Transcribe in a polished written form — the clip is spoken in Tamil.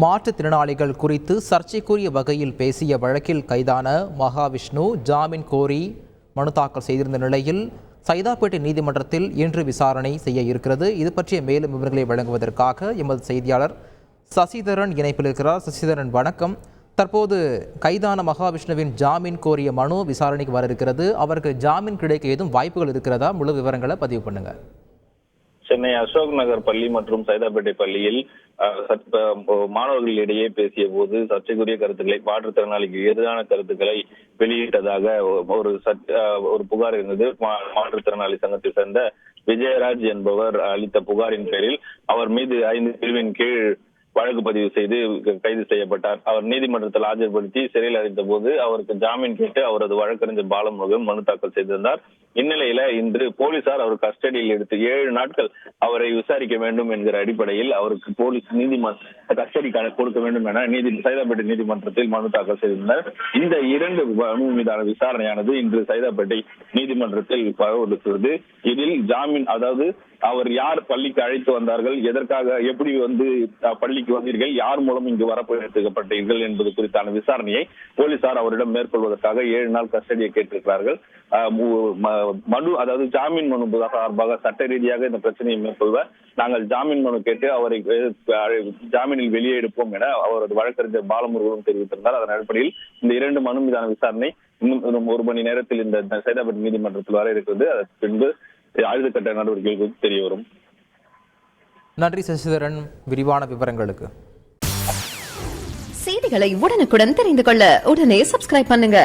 மாற்றுத்திறனாளிகள் குறித்து சர்ச்சைக்குரிய வகையில் பேசிய வழக்கில் கைதான மகாவிஷ்ணு ஜாமீன் கோரி மனு தாக்கல் செய்திருந்த நிலையில் சைதாப்பேட்டை நீதிமன்றத்தில் இன்று விசாரணை செய்ய இருக்கிறது. இது பற்றிய மேலும் விவரங்களை வழங்குவதற்காக எமது செய்தியாளர் சசிதரன் இணைப்பில் இருக்கிறார். சசிதரன், வணக்கம். தற்போது கைதான மகாவிஷ்ணுவின் ஜாமீன் கோரிய மனு விசாரணைக்கு வர இருக்கிறது. அவருக்கு ஜாமீன் கிடைக்க ஏதும் வாய்ப்புகள் இருக்கிறதா? முழு விவரங்களை பதிவு பண்ணுங்க. சென்னை அசோக் நகர் பள்ளி மற்றும் சைதாப்பேட்டை பள்ளியில் மாணவர்களிடையே பேசிய போது சர்ச்சைக்குரிய கருத்துக்களை, மாற்றுத்திறனாளிக்கு எதிரான கருத்துக்களை வெளியிட்டதாக ஒரு புகார் இருந்தது. மாற்றுத்திறனாளி சங்கத்தை சேர்ந்த விஜயராஜ் என்பவர் அளித்த புகாரின் பேரில் அவர் மீது 5 பிரிவின் கீழ் வழக்கு பதிவு செய்து கைது செய்யப்பட்டார். அவர் நீதிமன்றத்தில் ஆஜர்படுத்தி சிறையில் அடைத்த போது அவருக்கு ஜாமீன் கேட்டு அவரது வழக்கறிஞர் பாலமுருகன் மனு தாக்கல் செய்திருந்தார். இந்நிலையில இன்று போலீசார் அவர் கஸ்டடியில் எடுத்து 7 நாட்கள் அவரை விசாரிக்க வேண்டும் என்கிற அடிப்படையில் அவருக்கு போலீஸ் கஸ்டடி கொடுக்க வேண்டும் என சைதாப்பேட்டை நீதிமன்றத்தில் மனு தாக்கல் செய்திருந்தார். இந்த 2 மனு மீதான விசாரணையானது இன்று சைதாப்பேட்டை நீதிமன்றத்தில் வரவிருக்கிறது. இதில் ஜாமீன், அதாவது அவர் யார் பள்ளிக்கு அழைத்து வந்தார்கள், எதற்காக, எப்படி பள்ளிக்கு வந்தீர்கள், யார் மூலம் இங்கு வரப்பட்டீர்கள் என்பது குறித்தான விசாரணையை போலீசார் அவரிடம் மேற்கொள்வதற்காக 7 நாள் கஸ்டடியை கேட்டிருக்கிறார்கள். மனு, அதாவது ஜாமீன் மனு சார்பாக சட்ட ரீதியாக இந்த பிரச்சனையை மேற்கொள்வார். நாங்கள் ஜாமீன் மனு கேட்டு அவரை ஜாமீனில் வெளியே எடுப்போம் என அவரது வழக்கறிஞர் பாலமுருகன் தெரிவித்திருந்தார். அதன் அடிப்படையில் இந்த 2 மனு மீதான விசாரணை இன்னும் 1 மணி நேரத்தில் இந்த சைதாப்பேட்டை நீதிமன்றத்தில் வர இருக்கிறது. அதற்கு பின்பு அடுத்த கட்ட நடவடிக்கைகள் தெரிய வரும். நன்றி சசிதரன், விரிவான விவரங்களுக்கு. செய்திகளை உடனுக்குடன் தெரிந்து கொள்ள உடனே சப்ஸ்கிரைப் பண்ணுங்க.